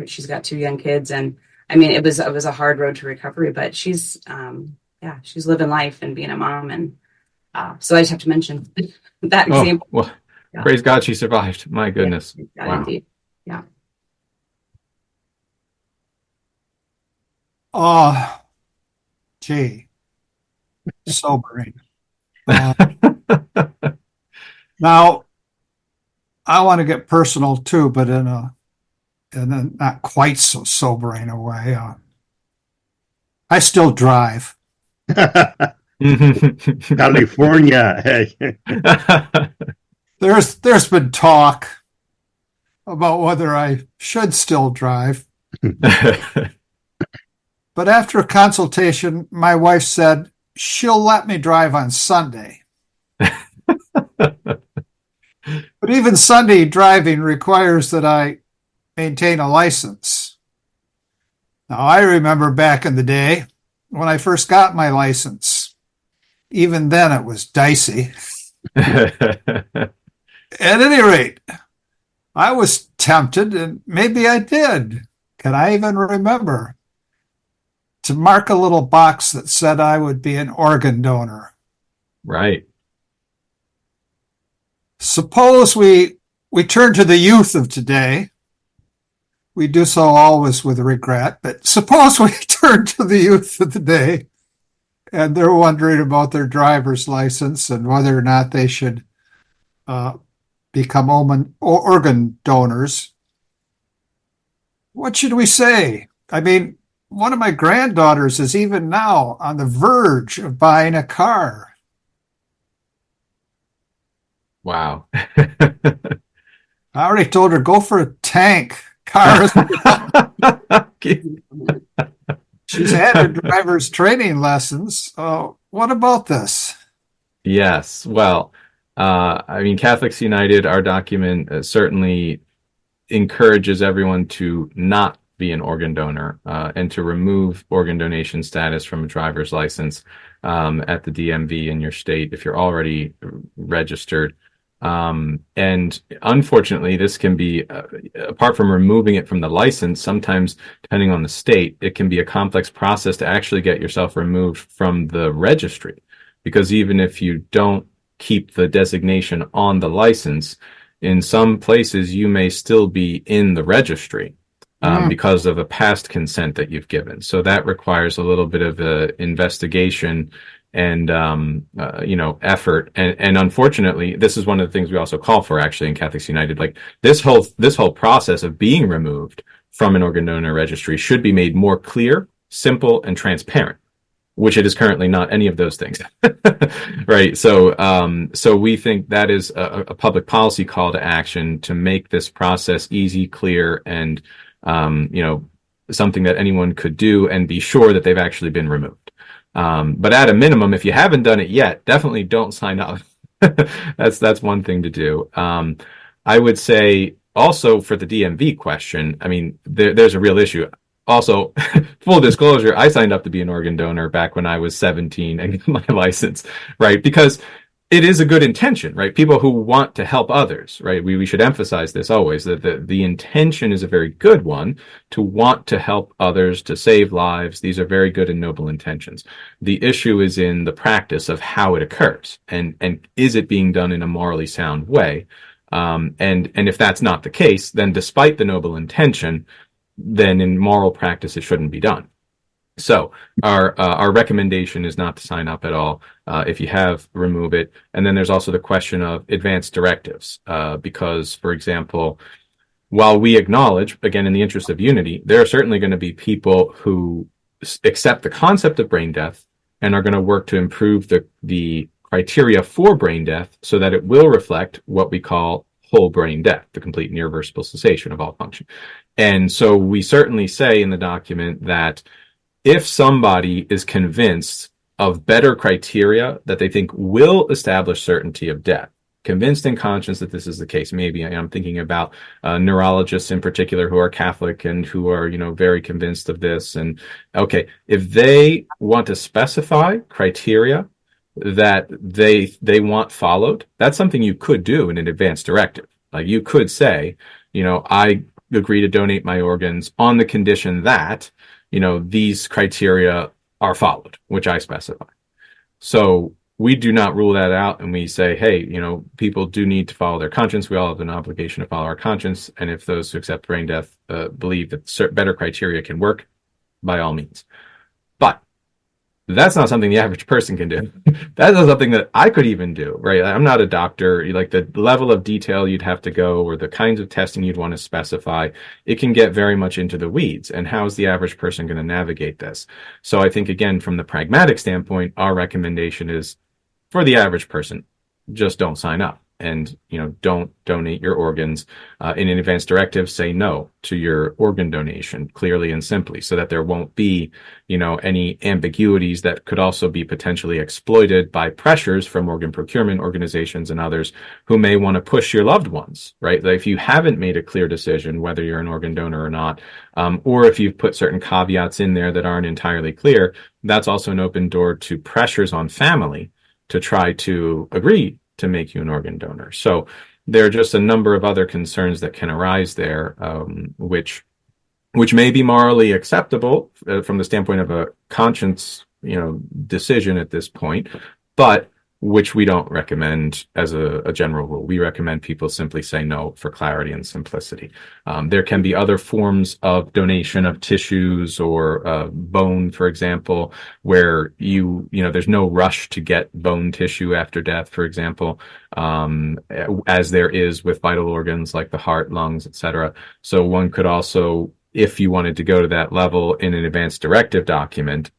she's got 2 young kids. And I mean, it was a hard road to recovery, but she's living life and being a mom. And so I just have to mention that example. Well, praise God she survived. My goodness. Yeah, wow. Indeed. Yeah. Gee, sobering. Now, I want to get personal too, but in a not quite so sobering a way. I still drive. California. Hey. There's been talk about whether I should still drive. But after a consultation, my wife said she'll let me drive on Sunday. But even Sunday driving requires that I maintain a license. Now, I remember back in the day when I first got my license. Even then, it was dicey. At any rate, I was tempted, and maybe I did. Can I even remember? To mark a little box that said I would be an organ donor Right. Suppose we turn to the youth of today. We do so always with regret, but suppose we turn to the youth of today and they're wondering about their driver's license and whether or not they should become organ donors. What should we say? I mean, one of my granddaughters is even now on the verge of buying a car. Wow. I already told her, go for a tank. Car. She's had her driver's training lessons. What about this? Yes. Well, I mean, Catholics United, our document certainly encourages everyone to not be an organ donor and to remove organ donation status from a driver's license at the DMV in your state if you're already registered. And unfortunately, this can be, apart from removing it from the license, sometimes, depending on the state, it can be a complex process to actually get yourself removed from the registry. Because even if you don't keep the designation on the license, in some places you may still be in the registry because of a past consent that you've given. So that requires a little bit of investigation and effort, and unfortunately, this is one of the things we also call for actually in Catholics United. Like this whole process of being removed from an organ donor registry should be made more clear, simple, and transparent, which it is currently not any of those things. Right. So we think that is a public policy call to action to make this process easy, clear, and something that anyone could do and be sure that they've actually been removed. But at a minimum, if you haven't done it yet, definitely don't sign up. That's one thing to do. I would say also for the DMV question, I mean, there's a real issue. Also, full disclosure, I signed up to be an organ donor back when I was 17 and got my license, right? Because it is a good intention, right? People who want to help others, right? We should emphasize this always, that the intention is a very good one, to want to help others, to save lives. These are very good and noble intentions. The issue is in the practice of how it occurs, and is it being done in a morally sound way? And if that's not the case, then despite the noble intention, then in moral practice, it shouldn't be done. So our recommendation is not to sign up at all. If you have, remove it. And then there's also the question of advanced directives, because, for example, while we acknowledge, again, in the interest of unity, there are certainly going to be people who accept the concept of brain death and are going to work to improve the criteria for brain death so that it will reflect what we call whole brain death, the complete and irreversible cessation of all function. And so we certainly say in the document that if somebody is convinced of better criteria that they think will establish certainty of death, convinced in conscience that this is the case, maybe I'm thinking about neurologists in particular who are Catholic and who are, very convinced of this. And okay, if they want to specify criteria that they want followed, that's something you could do in an advance directive. Like you could say, I agree to donate my organs on the condition that these criteria are followed, which I specify. So we do not rule that out, and we say, hey, people do need to follow their conscience. We all have an obligation to follow our conscience, and if those who accept brain death believe that better criteria can work, by all means. But that's not something the average person can do. That's not something that I could even do, right? I'm not a doctor. Like the level of detail you'd have to go or the kinds of testing you'd want to specify, it can get very much into the weeds. And how is the average person going to navigate this? So I think, again, from the pragmatic standpoint, our recommendation is for the average person, just don't sign up. And, don't donate your organs. In an advance directive, say no to your organ donation clearly and simply so that there won't be, any ambiguities that could also be potentially exploited by pressures from organ procurement organizations and others who may want to push your loved ones, right? Like if you haven't made a clear decision whether you're an organ donor or not, or if you've put certain caveats in there that aren't entirely clear, that's also an open door to pressures on family to try to agree to make you an organ donor. So there are just a number of other concerns that can arise there, which may be morally acceptable from the standpoint of a conscience, decision at this point, but which we don't recommend as a general rule. We recommend people simply say no for clarity and simplicity. There can be other forms of donation of tissues or bone, for example, where there's no rush to get bone tissue after death, for example, as there is with vital organs like the heart, lungs, etc. So one could also, if you wanted to go to that level in an advanced directive document,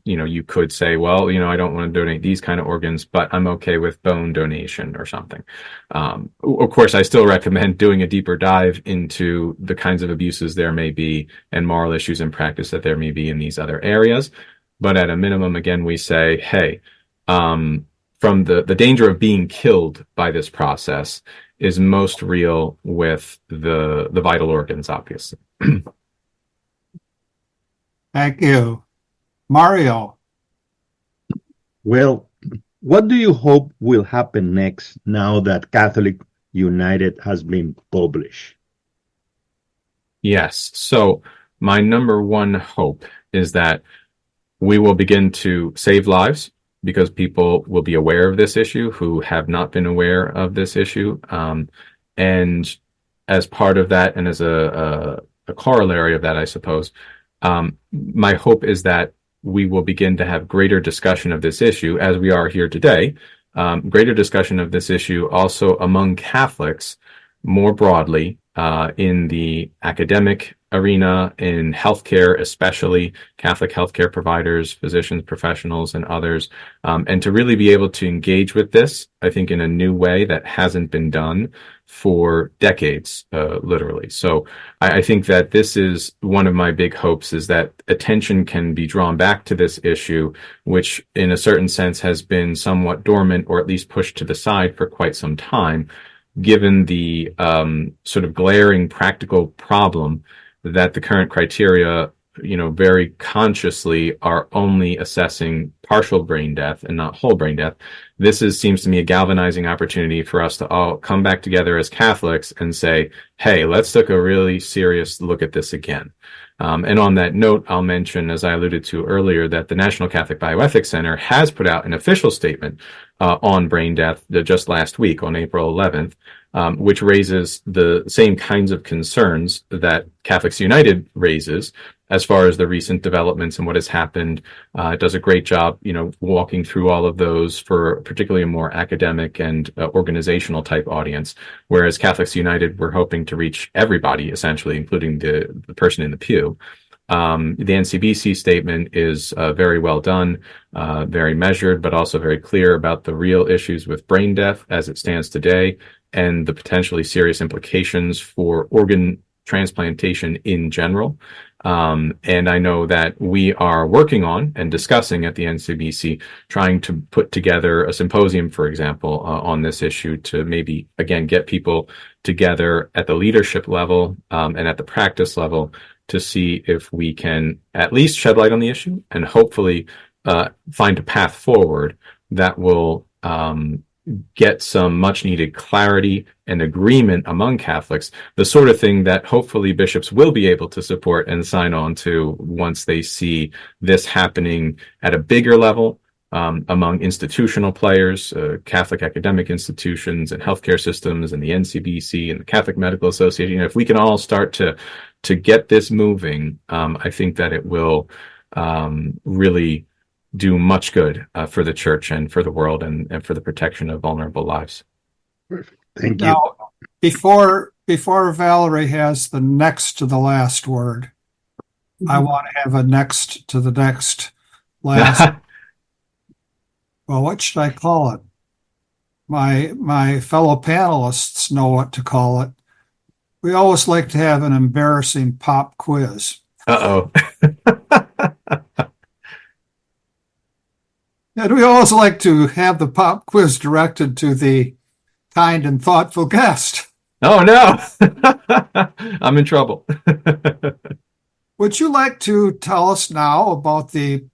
you could say, well, I don't want to donate these kind of organs, but I'm okay with bone donation or something. Of course, I still recommend doing a deeper dive into the kinds of abuses there may be and moral issues in practice that there may be in these other areas. But at a minimum, again, we say, hey, from the danger of being killed by this process is most real with the vital organs, obviously. Thank you. Mario. Well, what do you hope will happen next now that Catholic United has been published? Yes. So my number one hope is that we will begin to save lives because people will be aware of this issue who have not been aware of this issue. And as part of that, and as a corollary of that, I suppose, my hope is that we will begin to have greater discussion of this issue, as we are here today, greater discussion of this issue also among Catholics more broadly in the academic arena, in healthcare, especially Catholic healthcare providers, physicians, professionals, and others, and to really be able to engage with this, I think, in a new way that hasn't been done for decades, literally. So I think that this is one of my big hopes, is that attention can be drawn back to this issue, which in a certain sense has been somewhat dormant or at least pushed to the side for quite some time, given the sort of glaring practical problem that the current criteria, very consciously are only assessing partial brain death and not whole brain death. This seems to me a galvanizing opportunity for us to all come back together as Catholics and say, hey, let's take a really serious look at this again. And on that note, I'll mention, as I alluded to earlier, that the National Catholic Bioethics Center has put out an official statement on brain death just last week on April 11th, which raises the same kinds of concerns that Catholics United raises as far as the recent developments and what has happened. It does a great job, walking through all of those for particularly a more academic and organizational type audience, whereas Catholics United, we're hoping to reach everybody, essentially, including the person in the pew. The NCBC statement is very well done, very measured, but also very clear about the real issues with brain death as it stands today and the potentially serious implications for organ transplantation in general. And I know that we are working on and discussing at the NCBC, trying to put together a symposium, for example, on this issue to maybe, again, get people together at the leadership level and at the practice level to see if we can at least shed light on the issue and hopefully find a path forward that will get some much needed clarity and agreement among Catholics, the sort of thing that hopefully bishops will be able to support and sign on to once they see this happening at a bigger level among institutional players, Catholic academic institutions and healthcare systems and the NCBC and the Catholic Medical Association. If we can all start to get this moving, I think that it will really do much good for the church and for the world and for the protection of vulnerable lives. Perfect. Thank you. Now, before Valerie has the next to the last word, I want to have a next to the next last. Well, what should I call it? My fellow panelists know what to call it. We always like to have an embarrassing pop quiz. Uh-oh. And we always like to have the pop quiz directed to the kind and thoughtful guest. Oh, no. I'm in trouble. Would you like to tell us now about the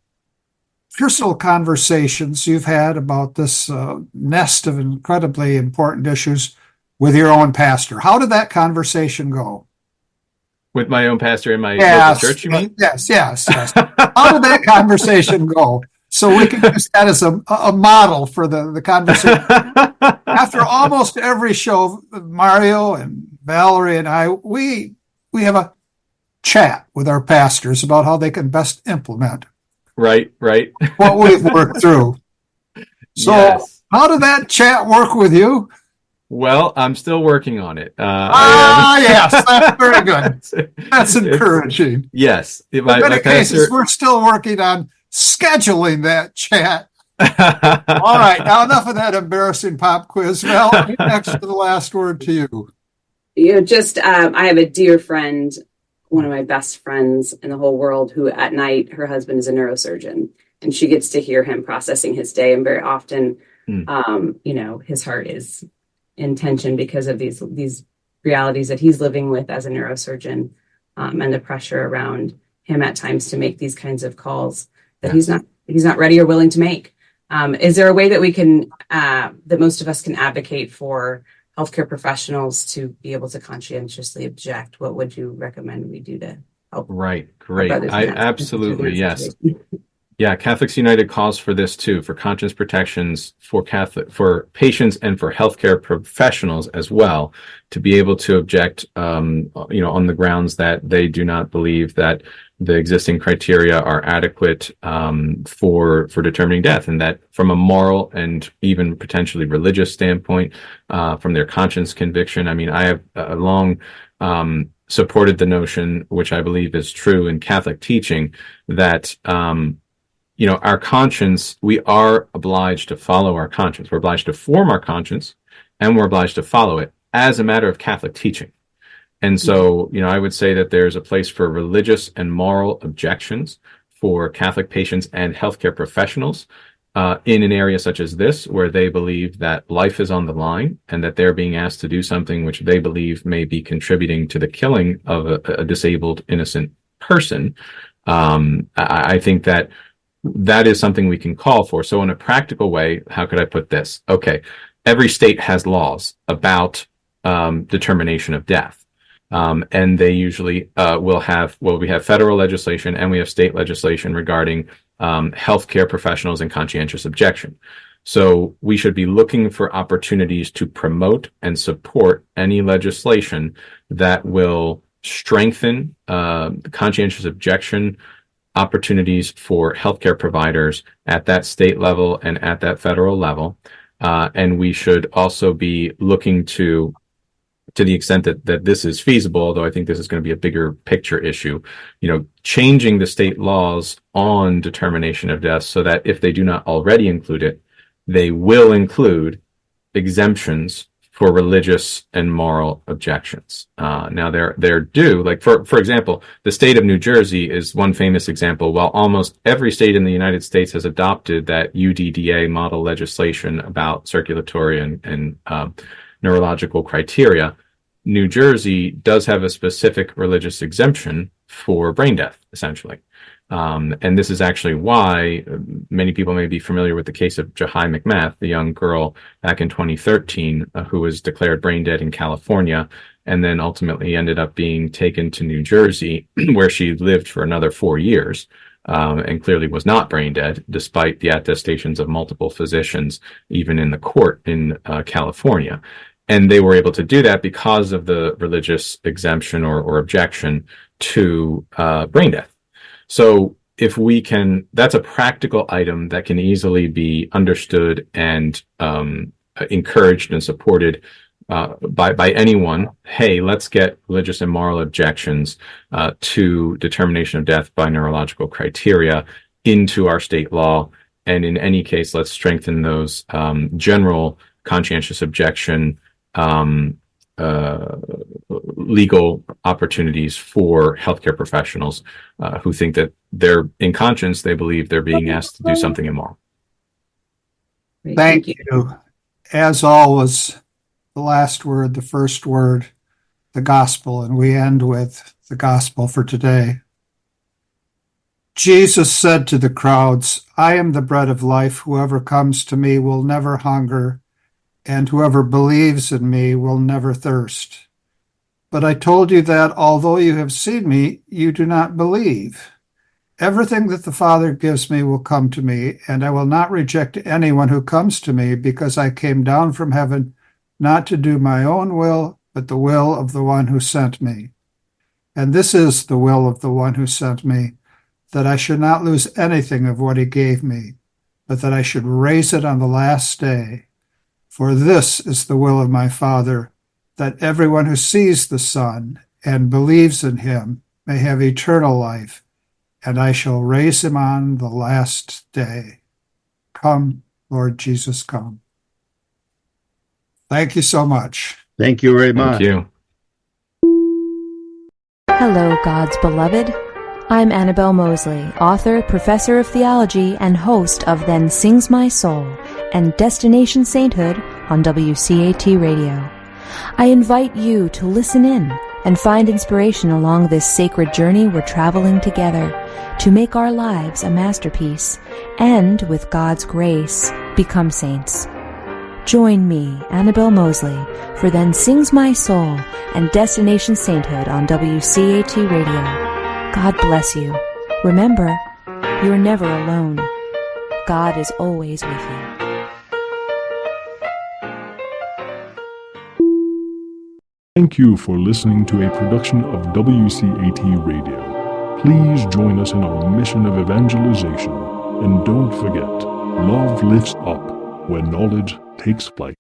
personal conversations you've had about this nest of incredibly important issues with your own pastor? How did that conversation go? With my own pastor in my local church, you mean? Yes. How did that conversation go? So we can use that as a model for the conversation. After almost every show, Mario and Valerie and I, we have a chat with our pastors about how they can best implement Right. what we've worked through. So Yes. how did that chat work with you? Well, I'm still working on it. Yes, that's very good. That's encouraging. Yes. In many cases, we're still working on scheduling that chat. All right, now enough of that embarrassing pop quiz. Val, next to the last word to you. I have a dear friend, one of my best friends in the whole world, who at night, her husband is a neurosurgeon, and she gets to hear him processing his day. And very often, his heart is in tension because of these realities that he's living with as a neurosurgeon, and the pressure around him at times to make these kinds of calls that he's not ready or willing to make. Is there a way that we can, that most of us can advocate for healthcare professionals to be able to conscientiously object? What would you recommend we do to help? Right. Great. Absolutely. Yes. Yeah. Catholics United calls for this too, for conscience protections for patients and for healthcare professionals as well, to be able to object, on the grounds that they do not believe that the existing criteria are adequate for determining death, and that from a moral and even potentially religious standpoint, from their conscience conviction. I mean, I have long supported the notion, which I believe is true in Catholic teaching, that our conscience, we are obliged to follow our conscience. We're obliged to form our conscience, and we're obliged to follow it as a matter of Catholic teaching. And so, I would say that there's a place for religious and moral objections for Catholic patients and healthcare professionals in an area such as this, where they believe that life is on the line and that they're being asked to do something which they believe may be contributing to the killing of a disabled, innocent person. I think that is something we can call for. So in a practical way, how could I put this? Okay, every state has laws about determination of death. And they usually we have federal legislation and we have state legislation regarding healthcare professionals and conscientious objection. So we should be looking for opportunities to promote and support any legislation that will strengthen conscientious objection opportunities for healthcare providers at that state level and at that federal level. And we should also be looking to the extent that this is feasible, although I think this is going to be a bigger picture issue, changing the state laws on determination of death so that if they do not already include it, they will include exemptions for religious and moral objections. Now they're due, like for example, the state of New Jersey is one famous example. While almost every state in the United States has adopted that UDDA model legislation about circulatory and neurological criteria, New Jersey does have a specific religious exemption for brain death, essentially. And this is actually why many people may be familiar with the case of Jahai McMath, the young girl back in 2013 who was declared brain dead in California and then ultimately ended up being taken to New Jersey, where she lived for another 4 years. And clearly was not brain dead, despite the attestations of multiple physicians, even in the court in California. And they were able to do that because of the religious exemption or objection to brain death. So if we can, that's a practical item that can easily be understood and encouraged and supported by anyone. Hey, let's get religious and moral objections to determination of death by neurological criteria into our state law. And in any case, let's strengthen those general conscientious objection legal opportunities for healthcare professionals who think that they're in conscience, they believe they're being asked to do something immoral. Thank you. As always, the last word, the first word, the gospel, and we end with the gospel for today. Jesus said to the crowds, "I am the bread of life. Whoever comes to me will never hunger, and whoever believes in me will never thirst. But I told you that although you have seen me, you do not believe. Everything that the Father gives me will come to me, and I will not reject anyone who comes to me, because I came down from heaven not to do my own will, but the will of the one who sent me. And this is the will of the one who sent me, that I should not lose anything of what he gave me, but that I should raise it on the last day. For this is the will of my Father, that everyone who sees the Son and believes in him may have eternal life, and I shall raise him on the last day. Come, Lord Jesus, come. Thank you so much. Thank you very much. Thank you. Hello, God's beloved. I'm Annabelle Mosley, author, professor of theology, and host of Then Sings My Soul and Destination Sainthood on WCAT Radio. I invite you to listen in and find inspiration along this sacred journey we're traveling together to make our lives a masterpiece and, with God's grace, become saints. Join me, Annabelle Mosley, for Then Sings My Soul and Destination Sainthood on WCAT Radio. God bless you. Remember, you're never alone. God is always with you. Thank you for listening to a production of WCAT Radio. Please join us in our mission of evangelization. And don't forget, love lifts up when knowledge takes flight.